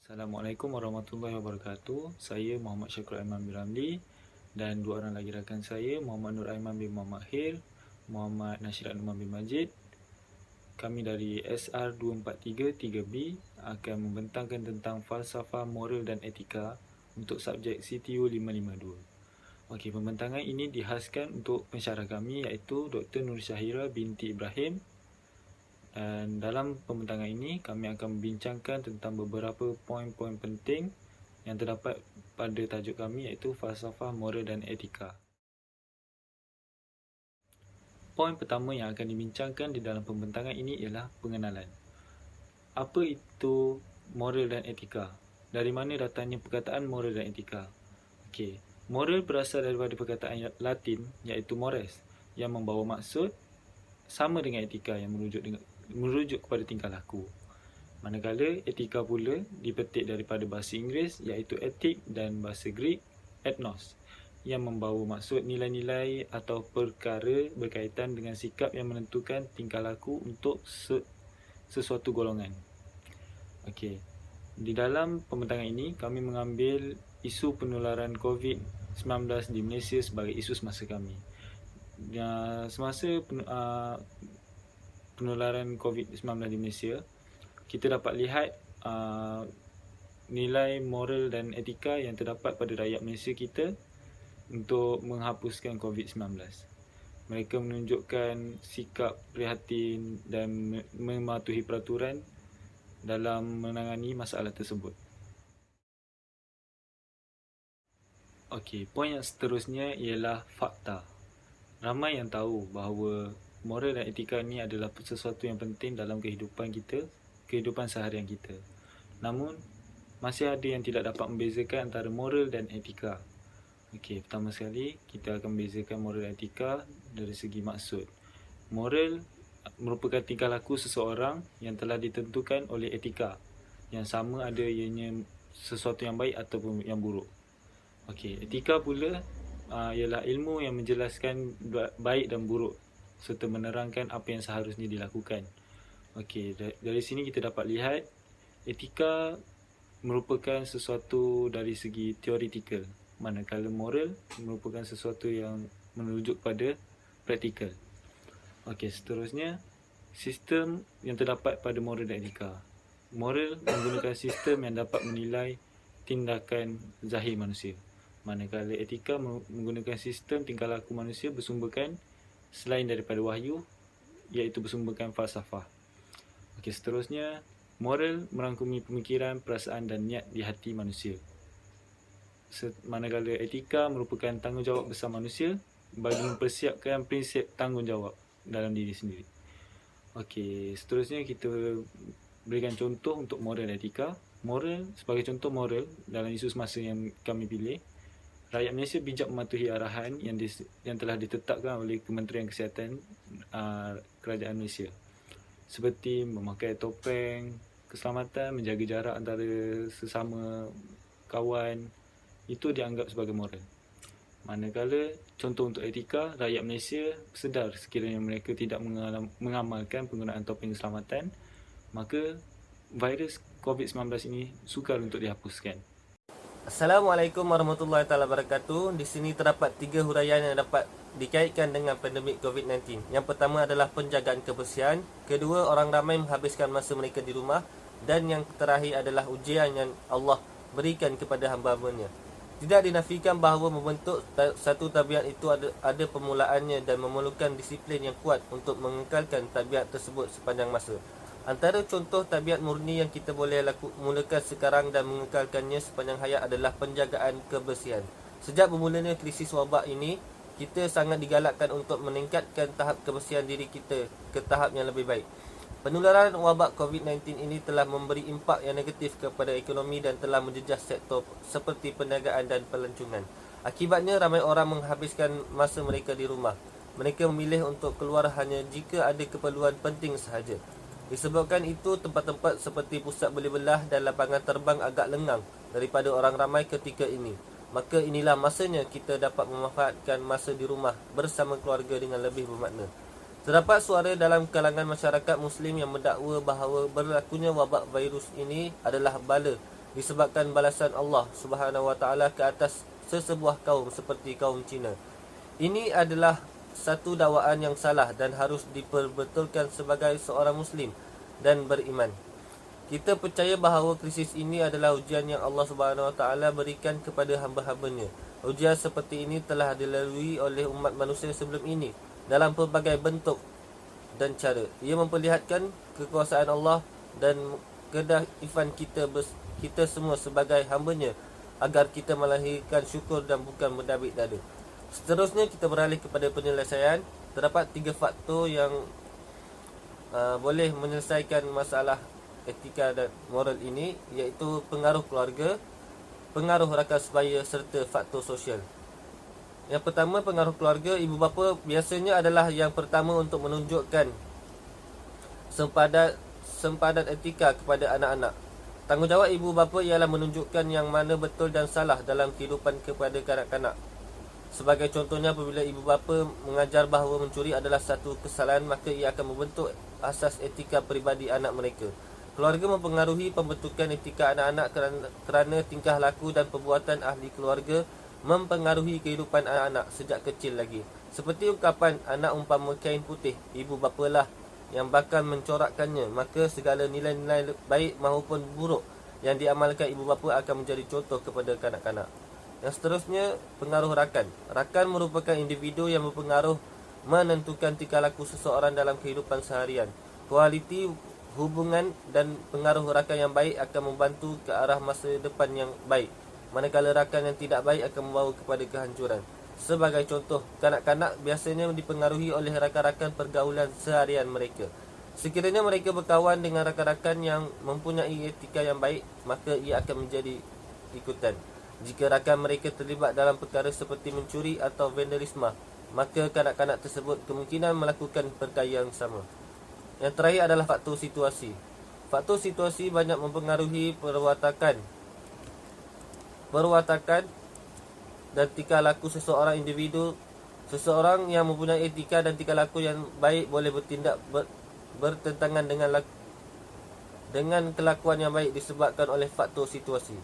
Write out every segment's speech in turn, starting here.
Assalamualaikum warahmatullahi wabarakatuh. Saya Muhammad Syakur Aiman bin Ramli dan dua orang lagi rakan saya, Muhammad Nur Aiman bin Muhammad Hir, Muhammad Nasir Anuman bin Majid. Kami dari SR243 3B akan membentangkan tentang falsafah, moral dan etika untuk subjek CTU 552. Okey, pembentangan ini dihaskan untuk pensyarah kami iaitu Dr. Nur Syahira binti Ibrahim. Dan dalam pembentangan ini, kami akan membincangkan tentang beberapa poin-poin penting yang terdapat pada tajuk kami iaitu falsafah, moral dan etika. Poin pertama yang akan dibincangkan di dalam pembentangan ini ialah pengenalan. Apa itu moral dan etika? Dari mana datangnya perkataan moral dan etika? Okey, moral berasal daripada perkataan Latin iaitu mores yang membawa maksud sama dengan etika yang merujuk kepada tingkah laku. Manakala etika pula dipetik daripada bahasa Inggeris iaitu ethic dan bahasa Greek ethnos yang membawa maksud nilai-nilai atau perkara berkaitan dengan sikap yang menentukan tingkah laku untuk sesuatu golongan. Okey. Di dalam pembentangan ini kami mengambil isu penularan COVID-19 di Malaysia sebagai isu semasa kami. Semasa penularan COVID-19 di Malaysia, kita dapat lihat nilai moral dan etika yang terdapat pada rakyat Malaysia kita untuk menghapuskan COVID-19. Mereka menunjukkan sikap prihatin dan mematuhi peraturan dalam menangani masalah tersebut. Okey, poin yang seterusnya ialah fakta. Ramai yang tahu bahawa moral dan etika ini adalah sesuatu yang penting dalam kehidupan kita, kehidupan seharian kita. Namun, masih ada yang tidak dapat membezakan antara moral dan etika. Okey, pertama sekali kita akan membezakan moral dan etika dari segi maksud. Moral merupakan tingkah laku seseorang yang telah ditentukan oleh etika, yang sama ada ianya sesuatu yang baik ataupun yang buruk. Okey, etika pula ialah ilmu yang menjelaskan baik dan buruk serta menerangkan apa yang seharusnya dilakukan. Okey, dari sini kita dapat lihat etika merupakan sesuatu dari segi teoretikal, manakala moral merupakan sesuatu yang merujuk pada praktikal. Okey, seterusnya sistem yang terdapat pada moral dan etika. Moral menggunakan sistem yang dapat menilai tindakan zahir manusia, manakala etika menggunakan sistem tingkah laku manusia bersumberkan selain daripada wahyu iaitu bersumberkan falsafah. Okey, seterusnya moral merangkumi pemikiran, perasaan dan niat di hati manusia. Manakala etika merupakan tanggungjawab besar manusia bagi mempersiapkan prinsip tanggungjawab dalam diri sendiri. Okey, seterusnya kita berikan contoh untuk moral dan etika. Moral, sebagai contoh moral dalam isu semasa yang kami pilih, rakyat Malaysia bijak mematuhi arahan yang telah ditetapkan oleh Kementerian Kesihatan Kerajaan Malaysia, seperti memakai topeng, keselamatan, menjaga jarak antara sesama kawan, itu dianggap sebagai moral. Manakala contoh untuk etika, rakyat Malaysia sedar sekiranya mereka tidak mengamalkan penggunaan topeng keselamatan, maka virus COVID-19 ini sukar untuk dihapuskan. Assalamualaikum warahmatullahi wabarakatuh. Di sini terdapat 3 huraian yang dapat dikaitkan dengan pandemik COVID-19. Yang pertama adalah penjagaan kebersihan, kedua orang ramai menghabiskan masa mereka di rumah, dan yang terakhir adalah ujian yang Allah berikan kepada hamba-hambanya. Tidak dinafikan bahawa membentuk satu tabiat itu ada permulaannya dan memerlukan disiplin yang kuat untuk mengekalkan tabiat tersebut sepanjang masa. Antara contoh tabiat murni yang kita boleh mulakan sekarang dan mengekalkannya sepanjang hayat adalah penjagaan kebersihan. Sejak bermulanya krisis wabak ini, kita sangat digalakkan untuk meningkatkan tahap kebersihan diri kita ke tahap yang lebih baik. Penularan wabak COVID-19 ini telah memberi impak yang negatif kepada ekonomi dan telah menjejah sektor seperti perniagaan dan pelancongan. Akibatnya, ramai orang menghabiskan masa mereka di rumah. Mereka memilih untuk keluar hanya jika ada keperluan penting sahaja. Disebabkan itu, tempat-tempat seperti pusat beli belah dan lapangan terbang agak lengang daripada orang ramai ketika ini. Maka inilah masanya kita dapat memanfaatkan masa di rumah bersama keluarga dengan lebih bermakna. Terdapat suara dalam kalangan masyarakat Muslim yang mendakwa bahawa berlakunya wabak virus ini adalah bala disebabkan balasan Allah Subhanahu Wa Taala ke atas sesebuah kaum seperti kaum Cina. Ini adalah satu dakwaan yang salah dan harus diperbetulkan sebagai seorang Muslim dan beriman. Kita percaya bahawa krisis ini adalah ujian yang Allah Subhanahu Wa Taala berikan kepada hamba-hambanya. Ujian seperti ini telah dilalui oleh umat manusia sebelum ini dalam pelbagai bentuk dan cara. Ia memperlihatkan kekuasaan Allah dan kedaifan kita semua sebagai hambanya agar kita melahirkan syukur dan bukan berdabik dada. Seterusnya kita beralih kepada penyelesaian. Terdapat 3 faktor yang boleh menyelesaikan masalah etika dan moral ini, iaitu pengaruh keluarga, pengaruh rakan sebaya serta faktor sosial. Yang pertama, pengaruh keluarga. Ibu bapa biasanya adalah yang pertama untuk menunjukkan sempadan etika kepada anak-anak. Tanggungjawab ibu bapa ialah menunjukkan yang mana betul dan salah dalam kehidupan kepada kanak-kanak. Sebagai contohnya, apabila ibu bapa mengajar bahawa mencuri adalah satu kesalahan, maka ia akan membentuk asas etika peribadi anak mereka. Keluarga mempengaruhi pembentukan etika anak-anak kerana tingkah laku dan perbuatan ahli keluarga mempengaruhi kehidupan anak-anak sejak kecil lagi. Seperti ungkapan anak umpama kain putih, ibu bapalah yang bakal mencorakkannya, maka segala nilai-nilai baik maupun buruk yang diamalkan ibu bapa akan menjadi contoh kepada kanak-kanak. Yang seterusnya, pengaruh rakan. Rakan merupakan individu yang berpengaruh menentukan tingkah laku seseorang dalam kehidupan seharian. Kualiti hubungan dan pengaruh rakan yang baik akan membantu ke arah masa depan yang baik, manakala rakan yang tidak baik akan membawa kepada kehancuran. Sebagai contoh, kanak-kanak biasanya dipengaruhi oleh rakan-rakan pergaulan seharian mereka. Sekiranya mereka berkawan dengan rakan-rakan yang mempunyai etika yang baik, maka ia akan menjadi ikutan. Jika rakan mereka terlibat dalam perkara seperti mencuri atau vandalisme, maka kanak-kanak tersebut kemungkinan melakukan perkara yang sama. Yang terakhir adalah faktor situasi. Faktor situasi banyak mempengaruhi perwatakan dan tingkah laku seseorang individu. Seseorang yang mempunyai etika dan tingkah laku yang baik boleh bertindak bertentangan dengan kelakuan yang baik disebabkan oleh faktor situasi.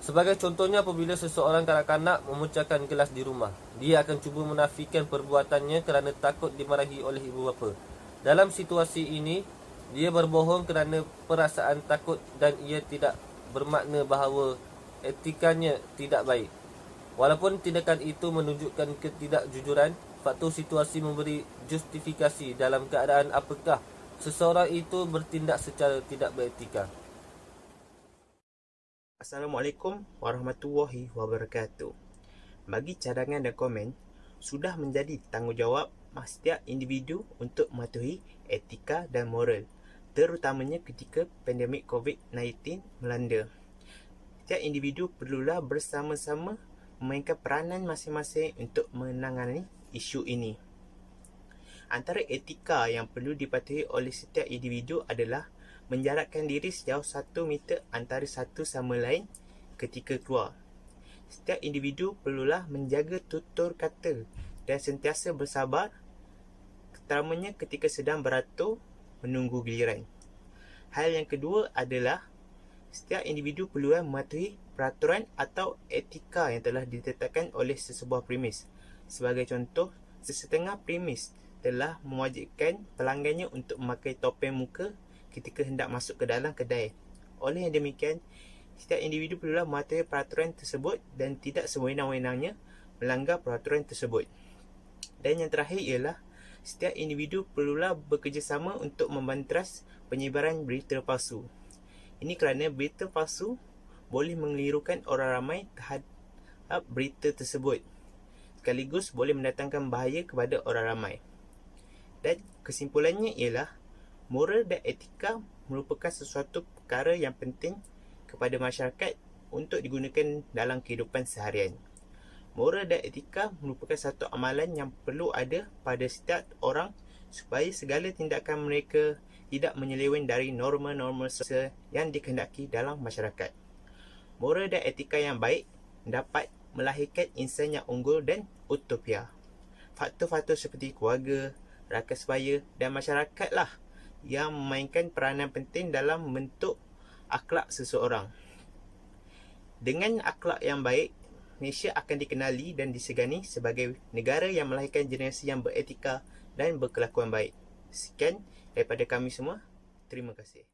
Sebagai contohnya, apabila seseorang kanak-kanak memecahkan gelas di rumah, dia akan cuba menafikan perbuatannya kerana takut dimarahi oleh ibu bapa. Dalam situasi ini, dia berbohong kerana perasaan takut dan ia tidak bermakna bahawa etikanya tidak baik. Walaupun tindakan itu menunjukkan ketidakjujuran, faktor situasi memberi justifikasi dalam keadaan apakah seseorang itu bertindak secara tidak beretika. Assalamualaikum warahmatullahi wabarakatuh. Bagi cadangan dan komen, sudah menjadi tanggungjawab setiap individu untuk mematuhi etika dan moral, terutamanya ketika pandemik COVID-19 melanda. Setiap individu perlulah bersama-sama memainkan peranan masing-masing untuk menangani isu ini. Antara etika yang perlu dipatuhi oleh setiap individu adalah menjarakkan diri sejauh 1 meter antara satu sama lain ketika keluar. Setiap individu perlulah menjaga tutur kata dan sentiasa bersabar, terutamanya ketika sedang beratur menunggu giliran. Hal yang kedua adalah setiap individu perlulah mematuhi peraturan atau etika yang telah ditetapkan oleh sesebuah premis. Sebagai contoh, sesetengah premis telah mewajibkan pelanggannya untuk memakai topeng muka ketika hendak masuk ke dalam kedai. Oleh yang demikian, setiap individu perlulah mematuhi peraturan tersebut dan tidak sewenang-wenangnya melanggar peraturan tersebut. Dan yang terakhir ialah setiap individu perlulah bekerjasama untuk membanteras penyebaran berita palsu. Ini kerana berita palsu boleh mengelirukan orang ramai terhadap berita tersebut, sekaligus boleh mendatangkan bahaya kepada orang ramai. Dan kesimpulannya ialah moral dan etika merupakan sesuatu perkara yang penting kepada masyarakat untuk digunakan dalam kehidupan seharian. Moral dan etika merupakan satu amalan yang perlu ada pada setiap orang supaya segala tindakan mereka tidak menyeleweng dari norma-norma sosial yang dikehendaki dalam masyarakat. Moral dan etika yang baik dapat melahirkan insan yang unggul dan utopia. Faktor-faktor seperti keluarga, rakan sebaya dan masyarakat lah yang memainkan peranan penting dalam membentuk akhlak seseorang. Dengan akhlak yang baik, Malaysia akan dikenali dan disegani sebagai negara yang melahirkan generasi yang beretika dan berkelakuan baik. Sekian daripada kami semua. Terima kasih.